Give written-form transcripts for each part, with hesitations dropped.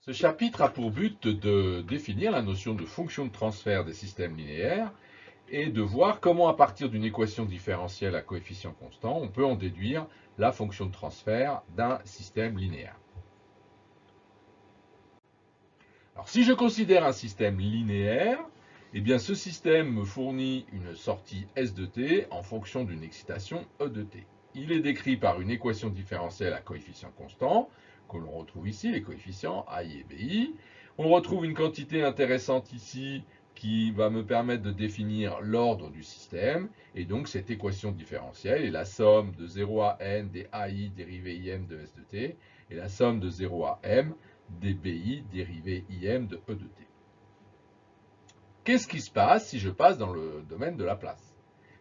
Ce chapitre a pour but de définir la notion de fonction de transfert des systèmes linéaires et de voir comment, à partir d'une équation différentielle à coefficient constant, on peut en déduire la fonction de transfert d'un système linéaire. Alors, si je considère un système linéaire, eh bien, ce système me fournit une sortie S de t en fonction d'une excitation E de t. Il est décrit par une équation différentielle à coefficient constant, que l'on retrouve ici, les coefficients AI et BI. On retrouve une quantité intéressante ici qui va me permettre de définir l'ordre du système. Et donc, cette équation différentielle est la somme de 0 à n des AI dérivés im de S de t et la somme de 0 à m des BI dérivés im de E de t. Qu'est-ce qui se passe si je passe dans le domaine de la place?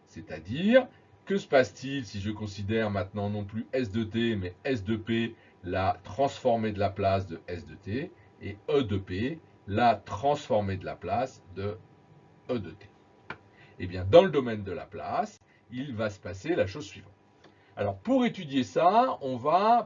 C'est-à-dire, que se passe-t-il si je considère maintenant non plus S de t, mais S de p, la transformée de la place de S de t, et E de p, la transformée de la place de E de t? Eh bien, dans le domaine de la place, il va se passer la chose suivante. Alors, pour étudier ça,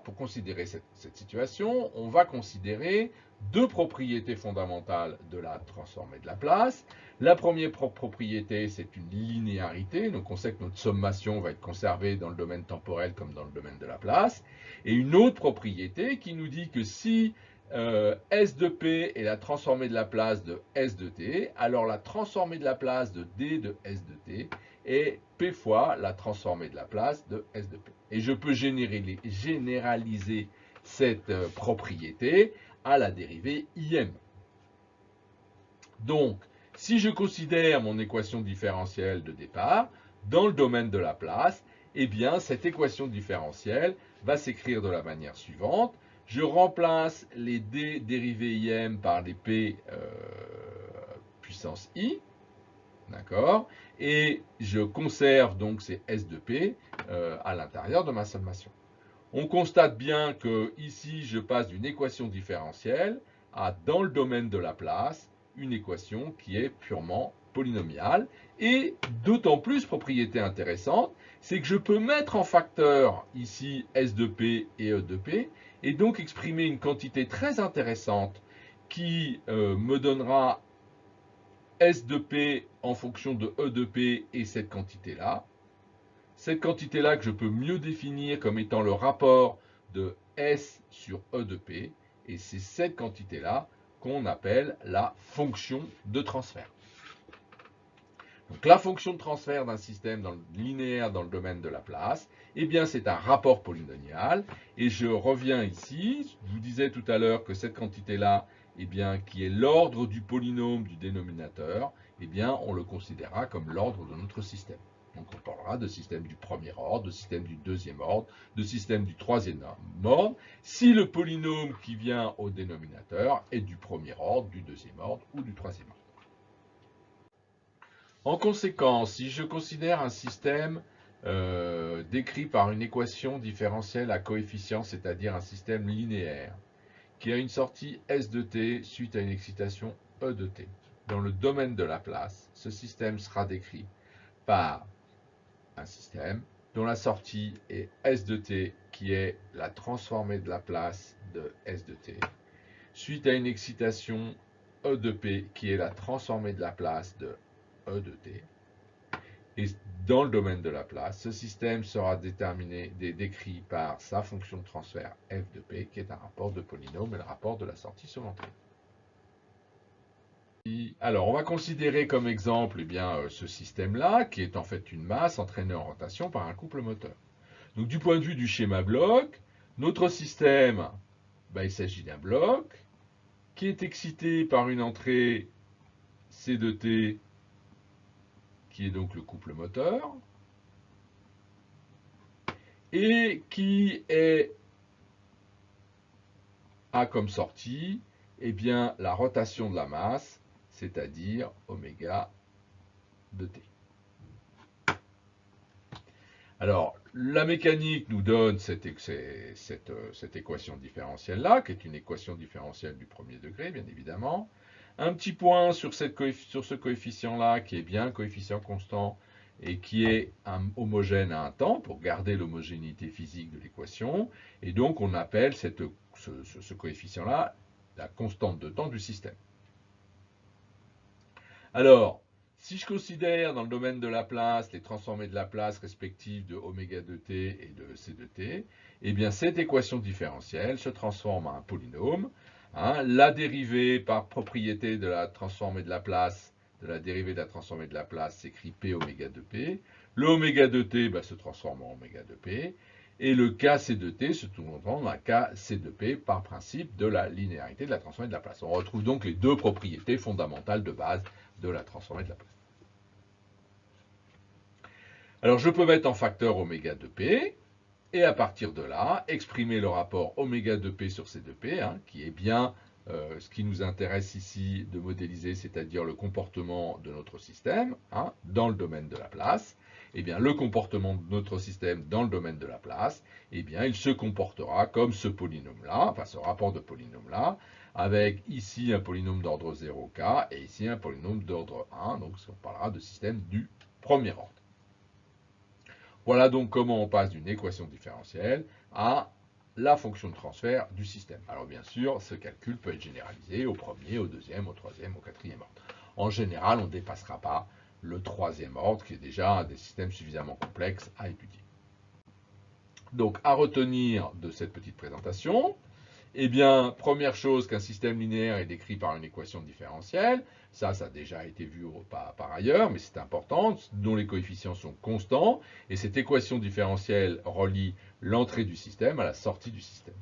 pour considérer cette situation, on va considérer deux propriétés fondamentales de la transformée de la place. La première propriété, c'est une linéarité. Donc, on sait que notre sommation va être conservée dans le domaine temporel comme dans le domaine de la place. Et une autre propriété qui nous dit que si S de P est la transformée de la place de S de T, alors la transformée de la place de D de S de T est P fois la transformée de la place de S de P. Et je peux généraliser cette propriété à la dérivée IM. Donc, si je considère mon équation différentielle de départ, dans le domaine de la place, eh bien, cette équation différentielle va s'écrire de la manière suivante. Je remplace les D dérivés IM par les P puissance I, d'accord? Et je conserve donc ces S de P à l'intérieur de ma sommation. On constate bien que ici, je passe d'une équation différentielle à, dans le domaine de la place, une équation qui est purement polynomiale. Et d'autant plus, propriété intéressante, c'est que je peux mettre en facteur ici S de P et E de P, et donc exprimer une quantité très intéressante qui me donnera S de P en fonction de E de P et cette quantité-là. Cette quantité-là que je peux mieux définir comme étant le rapport de S sur E de P. Et c'est cette quantité-là qu'on appelle la fonction de transfert. Donc la fonction de transfert d'un système linéaire dans le domaine de la place, eh bien c'est un rapport polynomial. Et je reviens ici, je vous disais tout à l'heure que cette quantité-là, eh bien, qui est l'ordre du polynôme du dénominateur, eh bien on le considérera comme l'ordre de notre système. Donc on parlera de système du premier ordre, de système du deuxième ordre, de système du troisième ordre, si le polynôme qui vient au dénominateur est du premier ordre, du deuxième ordre ou du troisième ordre. En conséquence, si je considère un système décrit par une équation différentielle à coefficient, c'est-à-dire un système linéaire, qui a une sortie S de t suite à une excitation E de t, dans le domaine de la place, ce système sera décrit par un système dont la sortie est S de t, qui est la transformée de la place de S de t, suite à une excitation E de P, qui est la transformée de la place de E de t. Et dans le domaine de la place, ce système sera décrit par sa fonction de transfert f de p, qui est un rapport de polynôme et le rapport de la sortie sur l'entrée. Alors, on va considérer comme exemple eh bien, ce système-là, qui est en fait une masse entraînée en rotation par un couple moteur. Donc, du point de vue du schéma bloc, notre système, il s'agit d'un bloc qui est excité par une entrée C de t, qui est donc le couple moteur, et qui a comme sortie eh bien, la rotation de la masse, c'est-à-dire oméga de t. Alors, la mécanique nous donne cette équation différentielle-là, qui est une équation différentielle du premier degré, bien évidemment. Un petit point sur ce coefficient-là, qui est bien un coefficient constant et qui est homogène à un temps, pour garder l'homogénéité physique de l'équation. Et donc, on appelle ce coefficient-là la constante de temps du système. Alors, si je considère dans le domaine de Laplace les transformées de Laplace respectives de oméga de t et de c de t, eh bien cette équation différentielle se transforme en un polynôme. La dérivée par propriété de la transformée de Laplace, de la dérivée de la transformée de Laplace, s'écrit p oméga de p. Le oméga de t se transforme en oméga de p. Et le kc de t se transforme en kc de p par principe de la linéarité de la transformée de Laplace. On retrouve donc les deux propriétés fondamentales de base de la transformée de Laplace. Alors je peux mettre en facteur oméga de p, et à partir de là, exprimer le rapport oméga de p sur c de p, qui est bien ce qui nous intéresse ici de modéliser, c'est-à-dire le comportement de notre système dans le domaine de Laplace. Eh bien, le comportement de notre système dans le domaine de Laplace, eh bien, il se comportera comme ce polynôme-là, enfin ce rapport de polynôme-là, avec ici un polynôme d'ordre 0k et ici un polynôme d'ordre 1, donc on parlera de système du premier ordre. Voilà donc comment on passe d'une équation différentielle à la fonction de transfert du système. Alors bien sûr, ce calcul peut être généralisé au premier, au deuxième, au troisième, au quatrième ordre. En général, on ne dépassera pas le troisième ordre, qui est déjà un des systèmes suffisamment complexes à étudier. Donc, à retenir de cette petite présentation, eh bien, première chose, qu'un système linéaire est décrit par une équation différentielle. Ça a déjà été vu par ailleurs, mais c'est important, dont les coefficients sont constants. Et cette équation différentielle relie l'entrée du système à la sortie du système.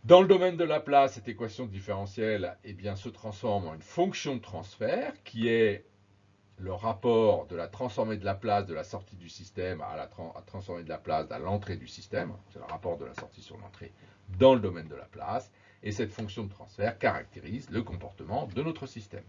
Dans le domaine de Laplace, cette équation différentielle se transforme en une fonction de transfert qui est le rapport de la transformée de Laplace de la sortie du système à la transformée de Laplace à l'entrée du système. C'est le rapport de la sortie sur l'entrée dans le domaine de Laplace. Et cette fonction de transfert caractérise le comportement de notre système.